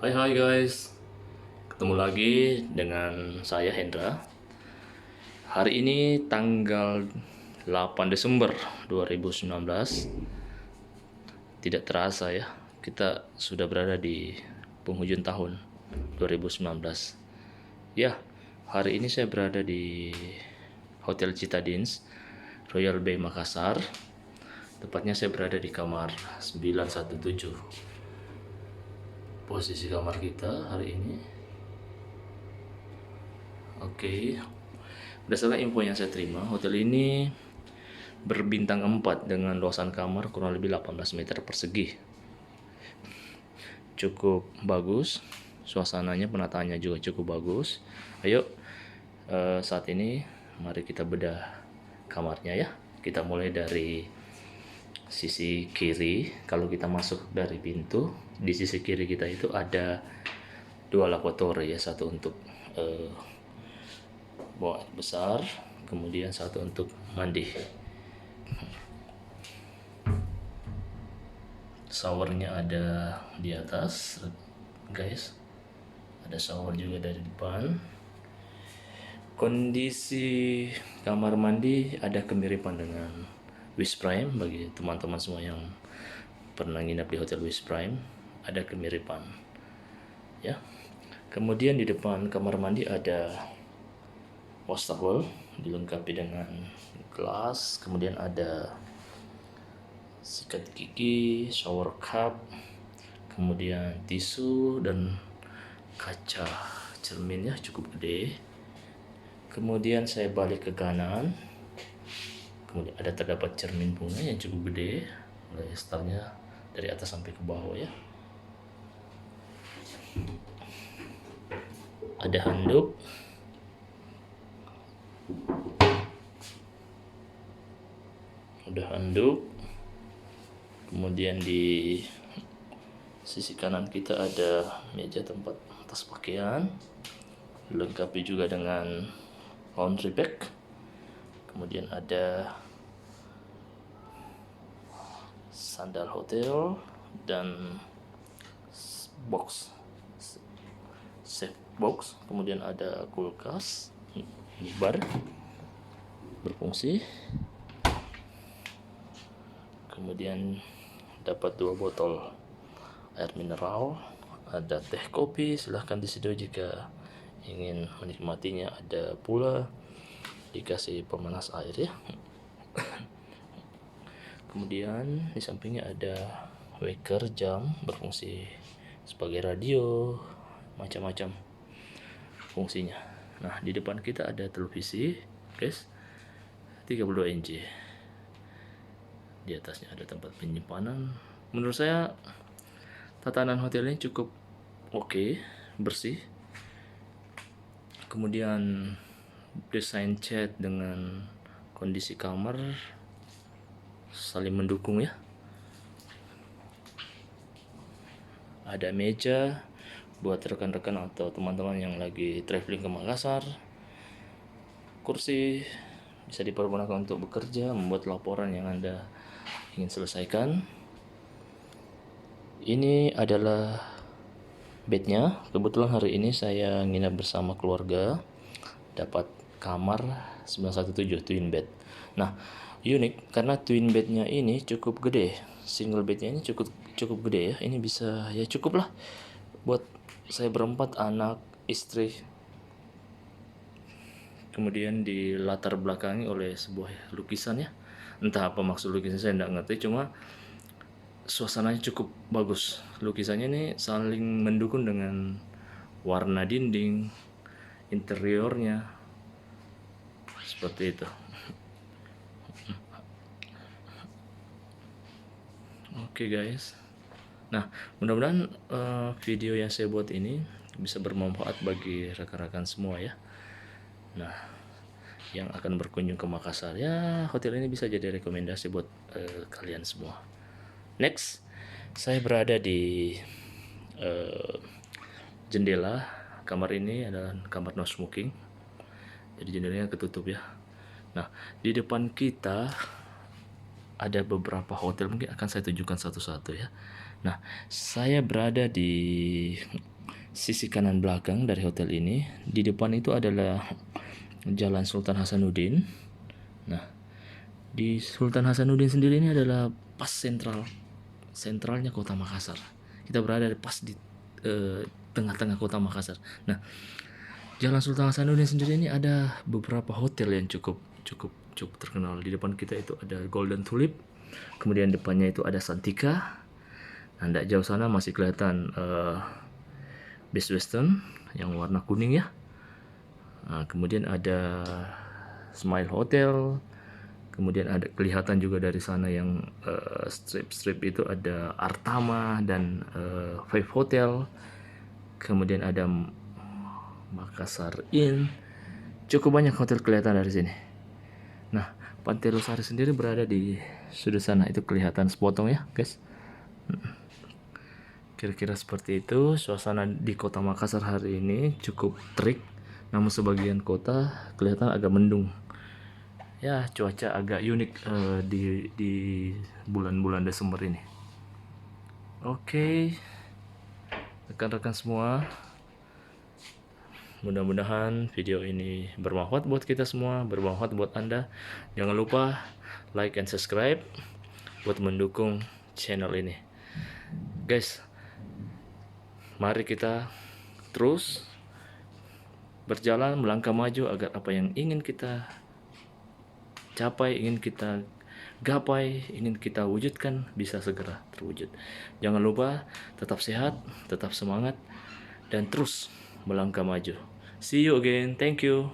Hai guys, ketemu lagi dengan saya Hendra. Hari ini tanggal 8 Desember 2019. Tidak terasa ya, kita sudah berada di penghujung tahun 2019. Ya, hari ini saya berada di Hotel Citadines Royal Bay Makassar. Tepatnya saya berada di kamar 917. Posisi kamar kita hari ini. Oke. Berdasarkan info yang saya terima, hotel ini berbintang 4 dengan luasan kamar kurang lebih 18 meter persegi. Cukup bagus, suasananya, penataannya juga cukup bagus. Ayo, saat ini mari kita bedah kamarnya ya. Kita mulai dari sisi kiri. Kalau kita masuk dari pintu, di sisi kiri kita itu ada dua lavatory ya, satu untuk buang air besar, kemudian satu untuk mandi. Showernya ada di atas guys, ada shower juga dari depan. Kondisi kamar mandi ada kemiripan dengan Wish Prime. Bagi teman-teman semua yang pernah nginap di hotel Wish Prime, ada kemiripan ya. Kemudian di depan kamar mandi ada wastafel dilengkapi dengan gelas, kemudian ada sikat gigi, shower cup, kemudian tisu dan kaca cerminnya cukup gede. Kemudian saya balik ke kanan, kemudian terdapat cermin bunga yang cukup gede, mulai startnya dari atas sampai ke bawah ya. Ada handuk, kemudian di sisi kanan kita ada meja tempat tas pakaian, dilengkapi juga dengan laundry bag. Kemudian ada sandal hotel dan safe box. Kemudian ada kulkas, bar berfungsi. Kemudian dapat 2 botol air mineral, ada teh kopi, silahkan diseduh jika ingin menikmatinya. Ada pula dikasih pemanas air ya. Kemudian di sampingnya ada waker, jam berfungsi sebagai radio, macam-macam fungsinya. Nah, di depan kita ada televisi guys, 32 inci. Di atasnya ada tempat penyimpanan. Menurut saya tatanan hotelnya cukup oke, bersih. Kemudian desain cat dengan kondisi kamar saling mendukung ya. Ada meja buat rekan-rekan atau teman-teman yang lagi traveling ke Makassar. Kursi bisa dipergunakan untuk bekerja, membuat laporan yang Anda ingin selesaikan. Ini adalah bednya. Kebetulan hari ini saya nginap bersama keluarga, dapat kamar 917 twin bed. Nah, unik karena twin bednya ini cukup gede. Single bednya ini cukup gede ya. Ini bisa ya, cukup lah buat saya berempat, anak, istri. Kemudian di latar belakangi oleh sebuah lukisan ya. Entah apa maksud lukisan, saya tidak ngerti, cuma suasananya cukup bagus. Lukisannya ini saling mendukung dengan warna dinding, interiornya seperti itu. Oke guys, nah mudah-mudahan video yang saya buat ini bisa bermanfaat bagi rekan-rekan semua ya. Nah, yang akan berkunjung ke Makassar ya, hotel ini bisa jadi rekomendasi buat kalian semua. Next, saya berada di jendela. Kamar ini adalah kamar no smoking, jadi jendelanya ketutup ya. Nah, di depan kita ada beberapa hotel, mungkin akan saya tunjukkan satu-satu ya. Nah, saya berada di sisi kanan belakang dari hotel ini. Di depan itu adalah Jalan Sultan Hasanuddin. Nah, di Sultan Hasanuddin sendiri ini adalah pas sentralnya kota Makassar. Kita berada pas di tengah-tengah kota Makassar. Nah, Jalan Sultan Hasanuddin sendiri ini ada beberapa hotel yang cukup terkenal. Di depan kita itu ada Golden Tulip, kemudian depannya itu ada Santika. Nah, tidak jauh sana masih kelihatan Best Western yang warna kuning ya. Nah, kemudian ada Smile Hotel. Kemudian ada kelihatan juga dari sana yang strip itu ada Artama dan Five Hotel. Kemudian ada Makassar Inn. Cukup banyak hotel kelihatan dari sini. Nah, Pantai Losari sendiri berada di sudut sana. Itu kelihatan sepotong ya, guys. Kira-kira seperti itu suasana di kota Makassar hari ini, cukup terik. Namun sebagian kota kelihatan agak mendung. Ya, cuaca agak unik di bulan-bulan Desember ini. Oke, rekan-rekan semua, mudah-mudahan video ini bermanfaat buat kita semua, bermanfaat buat Anda. Jangan lupa like and subscribe buat mendukung channel ini. Guys, mari kita terus berjalan melangkah maju agar apa yang ingin kita capai, ingin kita gapai, ingin kita wujudkan bisa segera terwujud. Jangan lupa tetap sehat, tetap semangat, dan terus melangkah maju. See you again. Thank you.